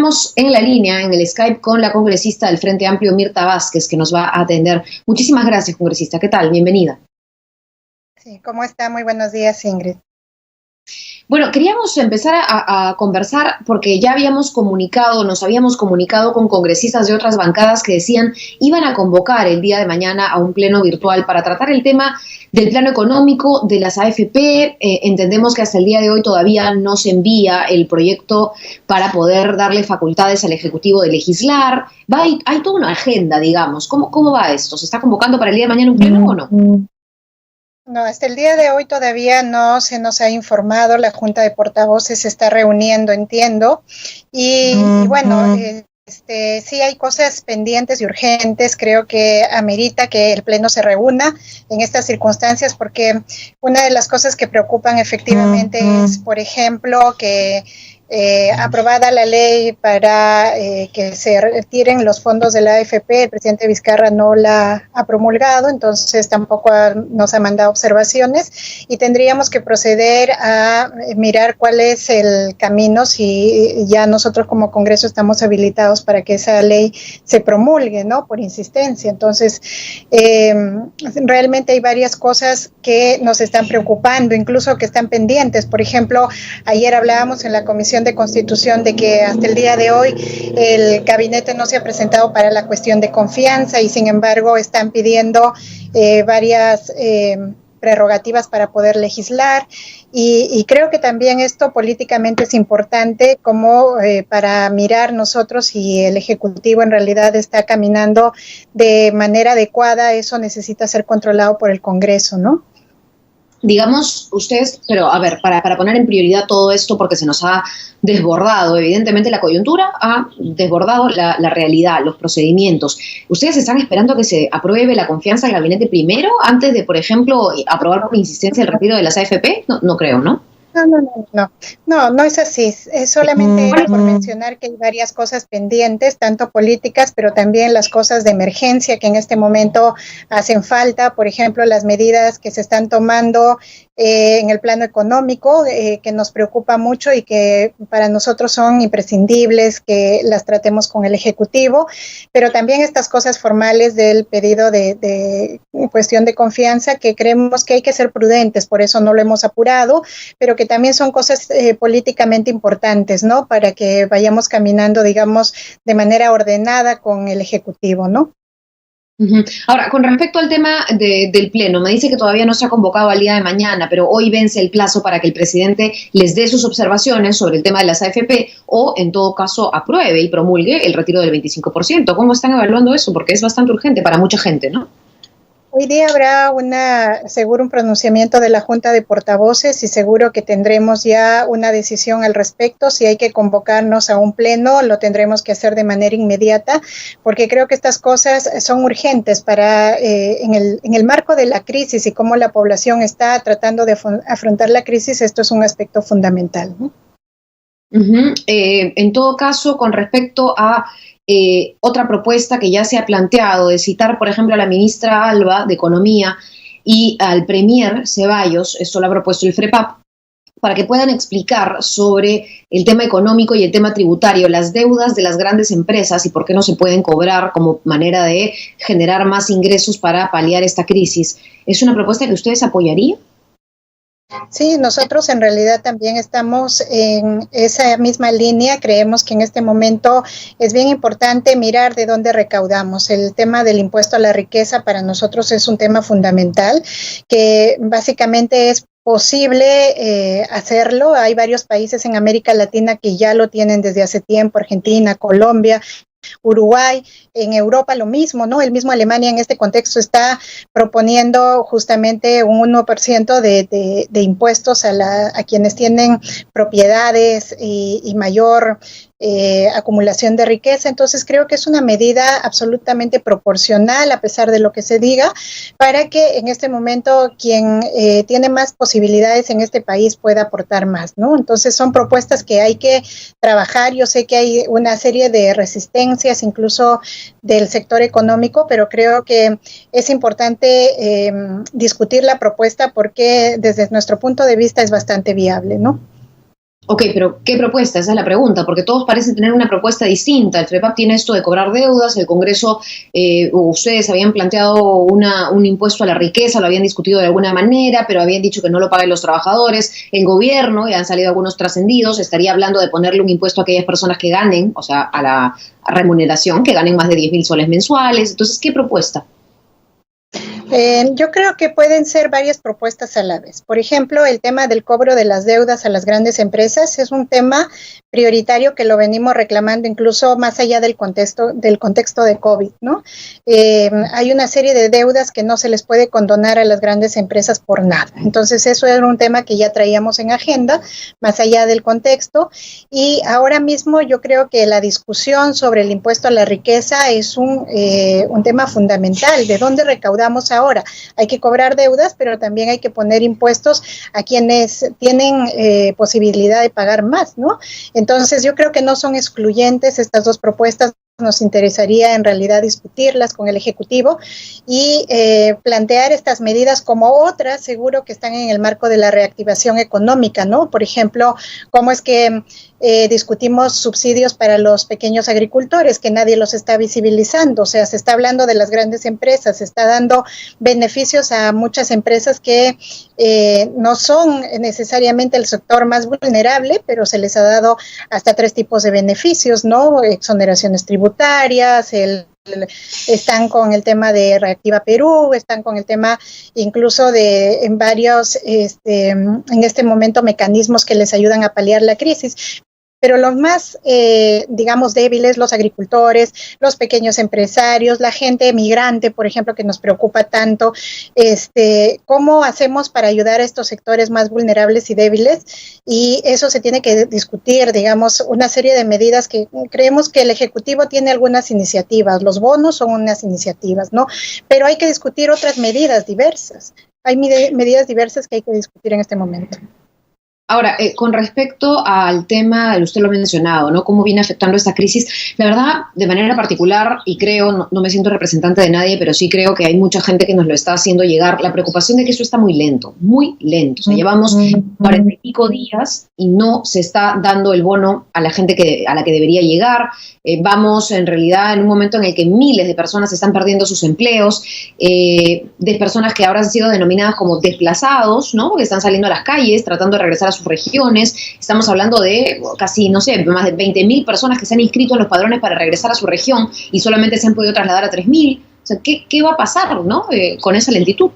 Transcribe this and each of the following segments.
estamos en la línea, en el Skype, con la congresista del Frente Amplio, Mirta Vázquez, que nos va a atender. Muchísimas gracias, congresista. ¿Qué tal? Bienvenida. Sí, ¿cómo está? Muy buenos días, Ingrid. Bueno, queríamos empezar a conversar porque ya nos habíamos comunicado con congresistas de otras bancadas que decían iban a convocar el día de mañana a un pleno virtual para tratar el tema del plano económico de las AFP. Entendemos que hasta el día de hoy todavía no se envía el proyecto para poder darle facultades al Ejecutivo de legislar. Hay toda una agenda, digamos. ¿Cómo va esto? ¿Se está convocando para el día de mañana un pleno o no? No, hasta el día de hoy todavía no se nos ha informado. La Junta de Portavoces se está reuniendo, entiendo. Y bueno, sí hay cosas pendientes y urgentes. Creo que amerita que el Pleno se reúna en estas circunstancias, porque una de las cosas que preocupan efectivamente es, por ejemplo, que aprobada la ley para que se retiren los fondos de la AFP, el presidente Vizcarra no la ha promulgado, entonces tampoco nos ha mandado observaciones y tendríamos que proceder a mirar cuál es el camino, si ya nosotros como Congreso estamos habilitados para que esa ley se promulgue, ¿no? Por insistencia. Entonces, realmente hay varias cosas que nos están preocupando, incluso que están pendientes. Por ejemplo, ayer hablábamos en la Comisión de Constitución de que hasta el día de hoy el gabinete no se ha presentado para la cuestión de confianza y sin embargo están pidiendo varias prerrogativas para poder legislar y creo que también esto políticamente es importante como para mirar nosotros si el Ejecutivo en realidad está caminando de manera adecuada. Eso necesita ser controlado por el Congreso, ¿no? Digamos, ustedes, pero a ver, para poner en prioridad todo esto, porque se nos ha desbordado, evidentemente la coyuntura ha desbordado la realidad, los procedimientos. ¿Ustedes están esperando que se apruebe la confianza del gabinete primero, antes de, por ejemplo, aprobar por insistencia el retiro de las AFP? No creo, ¿no? No es así. Solamente era por mencionar que hay varias cosas pendientes, tanto políticas, pero también las cosas de emergencia que en este momento hacen falta. Por ejemplo, las medidas que se están tomando en el plano económico, que nos preocupa mucho y que para nosotros son imprescindibles que las tratemos con el Ejecutivo, pero también estas cosas formales del pedido de cuestión de confianza, que creemos que hay que ser prudentes, por eso no lo hemos apurado, pero que también son cosas políticamente importantes, ¿no? Para que vayamos caminando, digamos, de manera ordenada con el Ejecutivo, ¿no? Ahora, con respecto al tema del Pleno, me dice que todavía no se ha convocado al día de mañana, pero hoy vence el plazo para que el presidente les dé sus observaciones sobre el tema de las AFP o, en todo caso, apruebe y promulgue el retiro del 25%. ¿Cómo están evaluando eso? Porque es bastante urgente para mucha gente, ¿no? Hoy día habrá seguro un pronunciamiento de la Junta de Portavoces y seguro que tendremos ya una decisión al respecto. Si hay que convocarnos a un pleno, lo tendremos que hacer de manera inmediata, porque creo que estas cosas son urgentes para en el marco de la crisis y cómo la población está tratando de afrontar la crisis. Esto es un aspecto fundamental, ¿no? En todo caso, con respecto a otra propuesta que ya se ha planteado de citar, por ejemplo, a la ministra Alba de Economía y al premier Ceballos, esto lo ha propuesto el FREPAP, para que puedan explicar sobre el tema económico y el tema tributario, las deudas de las grandes empresas y por qué no se pueden cobrar como manera de generar más ingresos para paliar esta crisis. ¿Es una propuesta que ustedes apoyarían? Sí, nosotros en realidad también estamos en esa misma línea. Creemos que en este momento es bien importante mirar de dónde recaudamos. El tema del impuesto a la riqueza para nosotros es un tema fundamental, que básicamente es posible hacerlo. Hay varios países en América Latina que ya lo tienen desde hace tiempo: Argentina, Colombia, Uruguay. En Europa lo mismo, ¿no? El mismo Alemania en este contexto está proponiendo justamente un 1% de impuestos a quienes tienen propiedades y mayor acumulación de riqueza. Entonces creo que es una medida absolutamente proporcional, a pesar de lo que se diga, para que en este momento quien tiene más posibilidades en este país pueda aportar más, ¿no? Entonces son propuestas que hay que trabajar. Yo sé que hay una serie de resistencias, incluso del sector económico, pero creo que es importante discutir la propuesta porque desde nuestro punto de vista es bastante viable, ¿no? Ok, pero ¿qué propuesta? Esa es la pregunta, porque todos parecen tener una propuesta distinta. El FREPAP tiene esto de cobrar deudas, el Congreso, ustedes habían planteado un impuesto a la riqueza, lo habían discutido de alguna manera, pero habían dicho que no lo paguen los trabajadores. El gobierno, ya han salido algunos trascendidos, estaría hablando de ponerle un impuesto a aquellas personas que ganen, o sea, a la remuneración, que ganen más de 10.000 soles mensuales. Entonces, ¿qué propuesta? Yo creo que pueden ser varias propuestas a la vez. Por ejemplo, el tema del cobro de las deudas a las grandes empresas es un tema prioritario que lo venimos reclamando incluso más allá del contexto de COVID, ¿no? Hay una serie de deudas que no se les puede condonar a las grandes empresas por nada. Entonces, eso era un tema que ya traíamos en agenda, más allá del contexto. Y ahora mismo yo creo que la discusión sobre el impuesto a la riqueza es un tema fundamental. ¿De dónde recaudamos ahora? Hay que cobrar deudas, pero también hay que poner impuestos a quienes tienen posibilidad de pagar más, ¿no? Entonces, yo creo que no son excluyentes estas dos propuestas. Nos interesaría en realidad discutirlas con el Ejecutivo y plantear estas medidas como otras, seguro que están en el marco de la reactivación económica, ¿no? Por ejemplo, cómo es que discutimos subsidios para los pequeños agricultores, que nadie los está visibilizando, o sea, se está hablando de las grandes empresas, se está dando beneficios a muchas empresas que no son necesariamente el sector más vulnerable, pero se les ha dado hasta 3 tipos de beneficios, ¿no? Exoneraciones tributarias, están con el tema de Reactiva Perú, están con el tema incluso de en varios, en este momento, mecanismos que les ayudan a paliar la crisis. Pero los más, digamos, débiles, los agricultores, los pequeños empresarios, la gente migrante, por ejemplo, que nos preocupa tanto, ¿cómo hacemos para ayudar a estos sectores más vulnerables y débiles? Y eso se tiene que discutir, digamos, una serie de medidas que creemos que el Ejecutivo tiene algunas iniciativas, los bonos son unas iniciativas, ¿no? Pero hay que discutir otras medidas diversas. Hay medidas diversas que hay que discutir en este momento. Ahora, con respecto al tema, usted lo ha mencionado, ¿no? Cómo viene afectando esta crisis. La verdad, de manera particular, y creo, no me siento representante de nadie, pero sí creo que hay mucha gente que nos lo está haciendo llegar, la preocupación de que esto está muy lento, muy lento. O sea, llevamos 40 y pico días y no se está dando el bono a la gente a la que debería llegar. Vamos, en realidad, en un momento en el que miles de personas están perdiendo sus empleos, de personas que ahora han sido denominadas como desplazados, ¿no? Que están saliendo a las calles, tratando de regresar a sus regiones. Estamos hablando de casi, no sé, más de 20.000 personas que se han inscrito en los padrones para regresar a su región y solamente se han podido trasladar a 3.000. O sea, ¿qué va a pasar, ¿no? Con esa lentitud?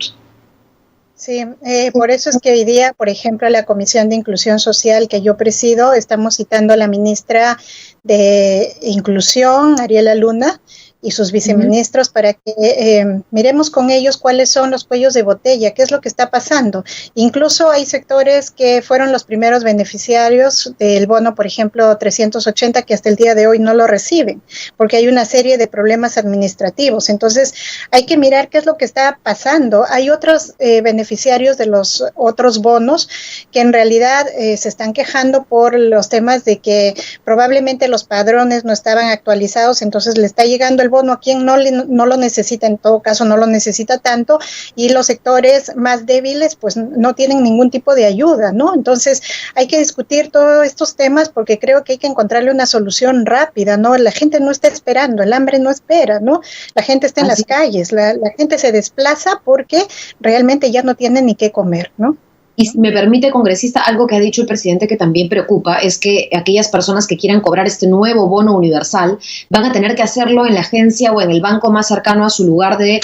Sí, por eso es que hoy día, por ejemplo, la Comisión de Inclusión Social que yo presido, estamos citando a la ministra de Inclusión, Ariela Luna, y sus viceministros para que miremos con ellos cuáles son los cuellos de botella, qué es lo que está pasando. Incluso hay sectores que fueron los primeros beneficiarios del bono, por ejemplo, 380, que hasta el día de hoy no lo reciben, porque hay una serie de problemas administrativos. Entonces, hay que mirar qué es lo que está pasando. Hay otros beneficiarios de los otros bonos que en realidad se están quejando por los temas de que probablemente los padrones no estaban actualizados, entonces le está llegando el bono a quien no lo necesita, en todo caso no lo necesita tanto, y los sectores más débiles pues no tienen ningún tipo de ayuda, ¿no? Entonces hay que discutir todos estos temas porque creo que hay que encontrarle una solución rápida, ¿no? La gente no está esperando, el hambre no espera, ¿no? La gente está en las calles, la gente se desplaza porque realmente ya no tiene ni qué comer, ¿no? Y si me permite, congresista, algo que ha dicho el presidente que también preocupa es que aquellas personas que quieran cobrar este nuevo bono universal van a tener que hacerlo en la agencia o en el banco más cercano a su lugar de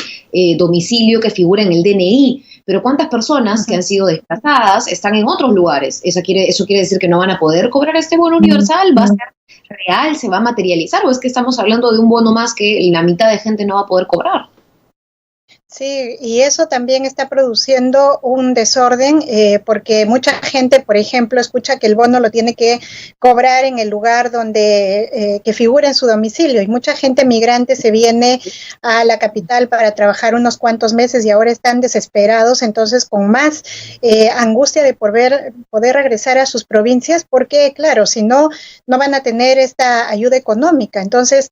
domicilio que figura en el DNI. Pero ¿cuántas personas que han sido desplazadas están en otros lugares? Eso quiere decir que no van a poder cobrar este bono universal. ¿Va a ser real? ¿Se va a materializar? ¿O es que estamos hablando de un bono más que la mitad de gente no va a poder cobrar? Sí, y eso también está produciendo un desorden porque mucha gente, por ejemplo, escucha que el bono lo tiene que cobrar en el lugar donde que figura en su domicilio, y mucha gente migrante se viene a la capital para trabajar unos cuantos meses y ahora están desesperados, entonces con más angustia de poder regresar a sus provincias porque, claro, si no, no van a tener esta ayuda económica. Entonces,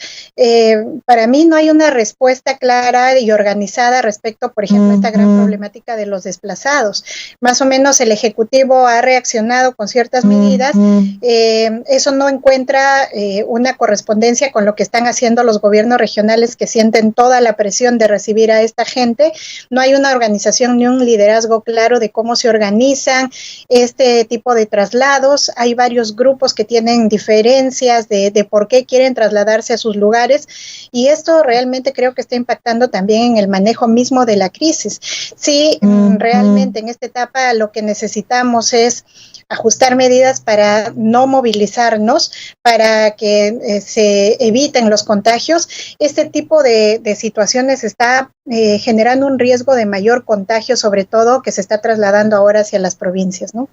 para mí no hay una respuesta clara y organizada respecto, por ejemplo, a esta gran problemática de los desplazados. Más o menos el Ejecutivo ha reaccionado con ciertas medidas, eso no encuentra una correspondencia con lo que están haciendo los gobiernos regionales, que sienten toda la presión de recibir a esta gente. No hay una organización ni un liderazgo claro de cómo se organizan este tipo de traslados. Hay varios grupos que tienen diferencias de por qué quieren trasladarse a sus lugares, y esto realmente creo que está impactando también en el manejo mismo de la crisis. Sí, realmente en esta etapa lo que necesitamos es ajustar medidas para no movilizarnos, para que se eviten los contagios. Este tipo de situaciones está generando un riesgo de mayor contagio, sobre todo que se está trasladando ahora hacia las provincias, ¿no?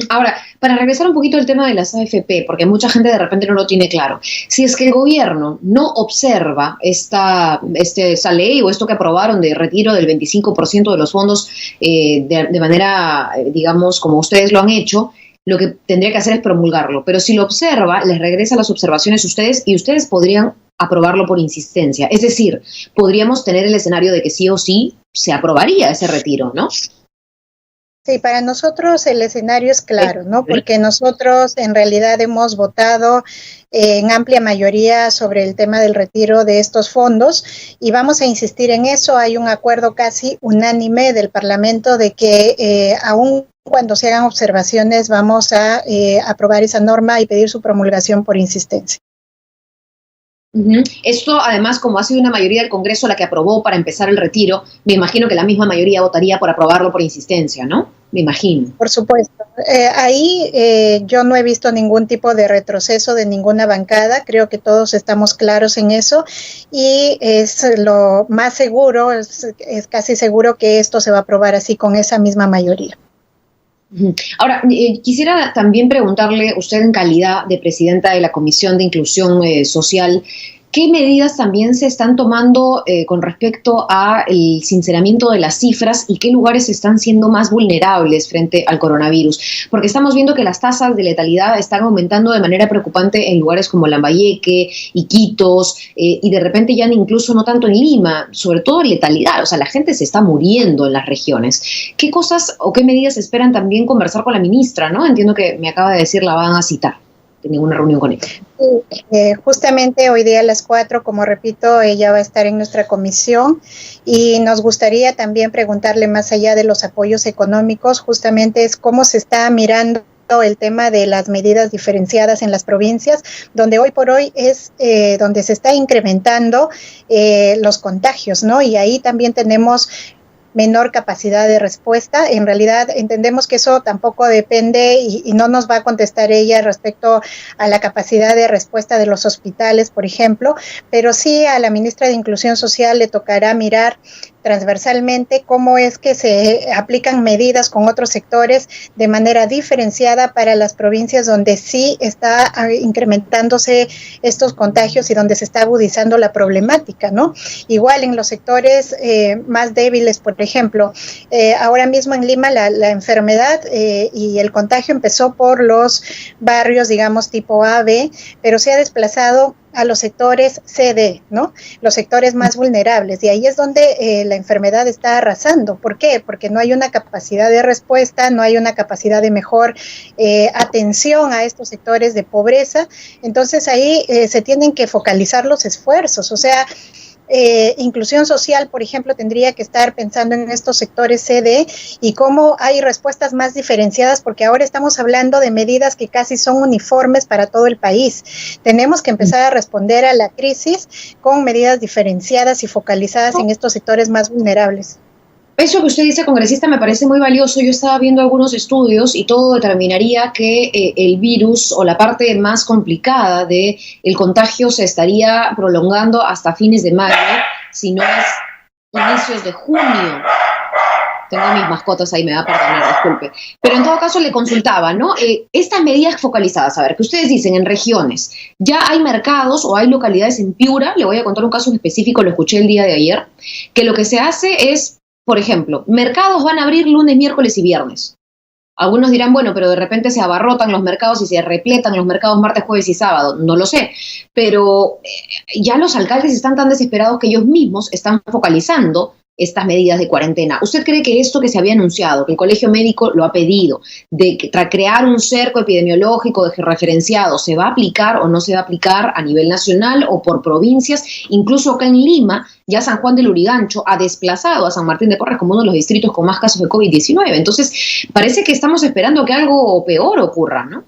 Ahora, para regresar un poquito al tema de las AFP, porque mucha gente de repente no lo tiene claro, si es que el gobierno no observa esa ley o esto que aprobaron de retiro del 25% de los fondos de manera, digamos, como ustedes lo han hecho, lo que tendría que hacer es promulgarlo. Pero si lo observa, les regresa las observaciones a ustedes y ustedes podrían aprobarlo por insistencia. Es decir, podríamos tener el escenario de que sí o sí se aprobaría ese retiro, ¿no? Sí, para nosotros el escenario es claro, ¿no? Porque nosotros en realidad hemos votado en amplia mayoría sobre el tema del retiro de estos fondos y vamos a insistir en eso. Hay un acuerdo casi unánime del Parlamento de que aún cuando se hagan observaciones vamos a aprobar esa norma y pedir su promulgación por insistencia. Esto, además, como ha sido una mayoría del Congreso la que aprobó para empezar el retiro, me imagino que la misma mayoría votaría por aprobarlo por insistencia, ¿no? Me imagino. Por supuesto. Ahí yo no he visto ningún tipo de retroceso de ninguna bancada. Creo que todos estamos claros en eso y es lo más seguro, es casi seguro que esto se va a aprobar así con esa misma mayoría. Ahora, quisiera también preguntarle, usted en calidad de presidenta de la Comisión de Inclusión Social, ¿qué medidas también se están tomando con respecto al sinceramiento de las cifras y qué lugares están siendo más vulnerables frente al coronavirus? Porque estamos viendo que las tasas de letalidad están aumentando de manera preocupante en lugares como Lambayeque, Iquitos, y de repente ya incluso no tanto en Lima, sobre todo letalidad, o sea, la gente se está muriendo en las regiones. ¿Qué cosas o qué medidas esperan también conversar con la ministra, ¿no? Entiendo que me acaba de decir la van a citar. Ninguna reunión con ella. Justamente hoy día a las 4, como repito, ella va a estar en nuestra comisión y nos gustaría también preguntarle, más allá de los apoyos económicos, justamente es cómo se está mirando el tema de las medidas diferenciadas en las provincias, donde hoy por hoy es donde se está incrementando los contagios, ¿no? Y ahí también tenemos menor capacidad de respuesta. En realidad entendemos que eso tampoco depende y no nos va a contestar ella respecto a la capacidad de respuesta de los hospitales, por ejemplo, pero sí a la ministra de Inclusión Social le tocará mirar transversalmente cómo es que se aplican medidas con otros sectores de manera diferenciada para las provincias donde sí está incrementándose estos contagios y donde se está agudizando la problemática, ¿no? Igual en los sectores más débiles, por ejemplo, ahora mismo en Lima la enfermedad y el contagio empezó por los barrios, digamos, tipo A, B, pero se ha desplazado a los sectores CD, ¿no? Los sectores más vulnerables, y ahí es donde la enfermedad está arrasando. ¿Por qué? Porque no hay una capacidad de respuesta, no hay una capacidad de mejor atención a estos sectores de pobreza. Entonces ahí se tienen que focalizar los esfuerzos, o sea, inclusión social, por ejemplo, tendría que estar pensando en estos sectores CD y cómo hay respuestas más diferenciadas, porque ahora estamos hablando de medidas que casi son uniformes para todo el país. Tenemos que empezar a responder a la crisis con medidas diferenciadas y focalizadas en estos sectores más vulnerables. Eso que usted dice, congresista, me parece muy valioso. Yo estaba viendo algunos estudios y todo determinaría que el virus o la parte más complicada del contagio se estaría prolongando hasta fines de mayo, si no es inicios de junio. Tengo mis mascotas ahí, me va a perdonar, disculpe. Pero en todo caso le consultaba, ¿no? Estas medidas focalizadas, a ver, que ustedes dicen en regiones, ya hay mercados o hay localidades en Piura, le voy a contar un caso específico, lo escuché el día de ayer, que lo que se hace es, por ejemplo, mercados van a abrir lunes, miércoles y viernes. Algunos dirán, bueno, pero de repente se abarrotan los mercados y se repletan los mercados martes, jueves y sábado. No lo sé. Pero ya los alcaldes están tan desesperados que ellos mismos están focalizando estas medidas de cuarentena. ¿Usted cree que esto que se había anunciado, que el Colegio Médico lo ha pedido, de crear un cerco epidemiológico de referenciado, se va a aplicar o no se va a aplicar a nivel nacional o por provincias? Incluso acá en Lima, ya San Juan del Lurigancho ha desplazado a San Martín de Porres como uno de los distritos con más casos de COVID-19. Entonces, parece que estamos esperando que algo peor ocurra, ¿no?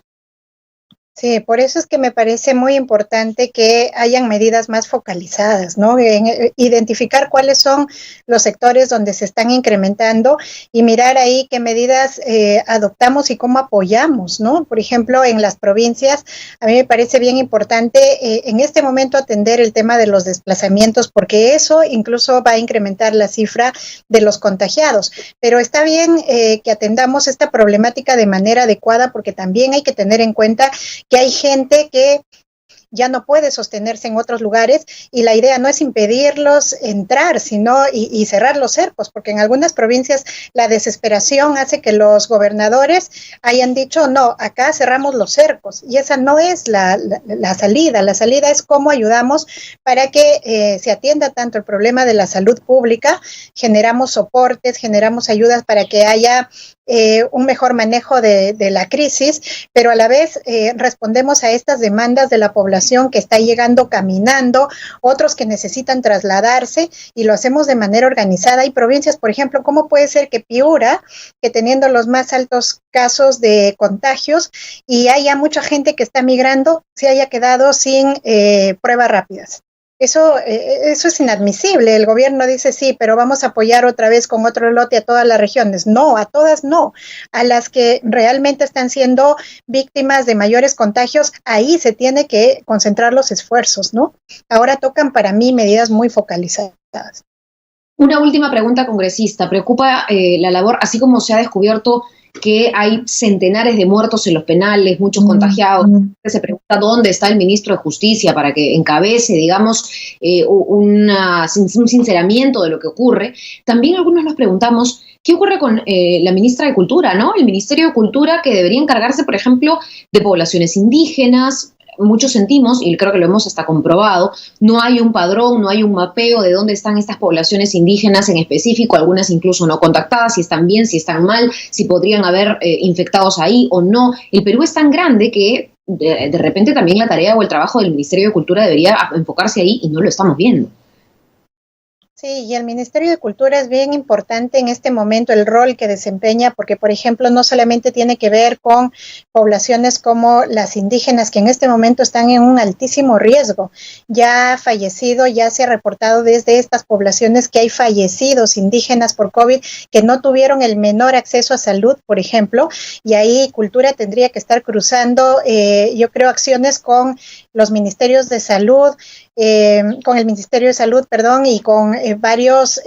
Sí, por eso es que me parece muy importante que hayan medidas más focalizadas, ¿no? En identificar cuáles son los sectores donde se están incrementando y mirar ahí qué medidas adoptamos y cómo apoyamos, ¿no? Por ejemplo, en las provincias, a mí me parece bien importante en este momento atender el tema de los desplazamientos, porque eso incluso va a incrementar la cifra de los contagiados. Pero está bien que atendamos esta problemática de manera adecuada, porque también hay que tener en cuenta que hay gente que ya no puede sostenerse en otros lugares y la idea no es impedirlos entrar, sino y cerrar los cercos, porque en algunas provincias la desesperación hace que los gobernadores hayan dicho, no, acá cerramos los cercos, y esa no es la salida. La salida es cómo ayudamos para que se atienda tanto el problema de la salud pública, generamos soportes, generamos ayudas para que haya un mejor manejo de la crisis, pero a la vez respondemos a estas demandas de la población que está llegando caminando, otros que necesitan trasladarse, y lo hacemos de manera organizada. Hay provincias, por ejemplo, ¿cómo puede ser que Piura, que teniendo los más altos casos de contagios y haya mucha gente que está migrando, se haya quedado sin pruebas rápidas? Eso es inadmisible. El gobierno dice sí, pero vamos a apoyar otra vez con otro lote a todas las regiones. No, a todas no. A las que realmente están siendo víctimas de mayores contagios, ahí se tiene que concentrar los esfuerzos, ¿no? Ahora tocan para mí medidas muy focalizadas. Una última pregunta, congresista. ¿Preocupa la labor, así como se ha descubierto que hay centenares de muertos en los penales, muchos contagiados? Se pregunta dónde está el ministro de Justicia para que encabece, digamos, un sinceramiento de lo que ocurre. También algunos nos preguntamos qué ocurre con la ministra de Cultura, ¿no? El Ministerio de Cultura, que debería encargarse, por ejemplo, de poblaciones indígenas. Muchos sentimos, y creo que lo hemos hasta comprobado, no hay un padrón, no hay un mapeo de dónde están estas poblaciones indígenas en específico, algunas incluso no contactadas, si están bien, si están mal, si podrían haber infectados ahí o no. El Perú es tan grande que de repente también la tarea o el trabajo del Ministerio de Cultura debería enfocarse ahí, y no lo estamos viendo. Sí, y el Ministerio de Cultura es bien importante en este momento, el rol que desempeña, porque, por ejemplo, no solamente tiene que ver con poblaciones como las indígenas, que en este momento están en un altísimo riesgo. Ya ha fallecido, ya se ha reportado desde estas poblaciones que hay fallecidos indígenas por COVID que no tuvieron el menor acceso a salud, por ejemplo, y ahí Cultura tendría que estar cruzando, yo creo, acciones con los ministerios de salud, con el Ministerio de Salud, perdón, y con varios,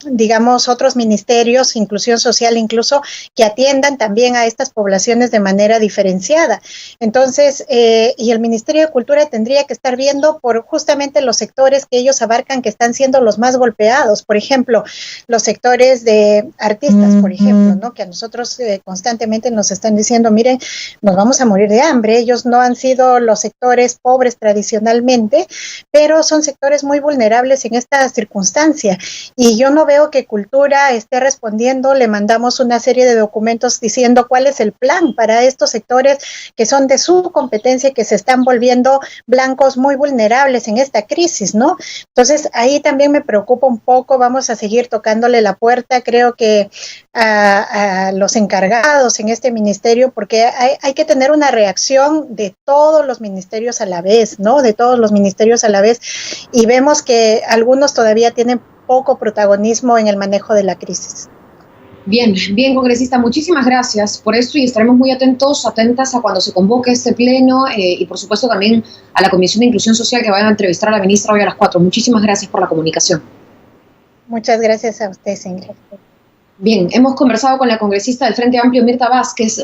digamos, otros ministerios, inclusión social incluso, que atiendan también a estas poblaciones de manera diferenciada. Entonces, y el Ministerio de Cultura tendría que estar viendo por justamente los sectores que ellos abarcan, que están siendo los más golpeados. Por ejemplo, los sectores de artistas, por ejemplo, ¿no? Que a nosotros constantemente nos están diciendo, miren, nos vamos a morir de hambre. Ellos no han sido los sectores pobres tradicionalmente, pero son sectores muy vulnerables en esta circunstancia, y yo no veo que Cultura esté respondiendo. Le mandamos una serie de documentos diciendo cuál es el plan para estos sectores que son de su competencia y que se están volviendo blancos muy vulnerables en esta crisis, ¿no? Entonces, ahí también me preocupa un poco. Vamos a seguir tocándole la puerta, creo que a los encargados en este ministerio, porque hay que tener una reacción de todos los ministerios a la vez, ¿no? De todos los ministerios a la vez, y vemos que algunos todavía tienen poco protagonismo en el manejo de la crisis. Bien, bien, congresista, muchísimas gracias por esto, y estaremos muy atentas a cuando se convoque este pleno y por supuesto también a la Comisión de Inclusión Social, que vayan a entrevistar a la ministra hoy a las 4. Muchísimas gracias por la comunicación. Muchas gracias a usted, Ingrid. Bien, hemos conversado con la congresista del Frente Amplio, Mirta Vázquez.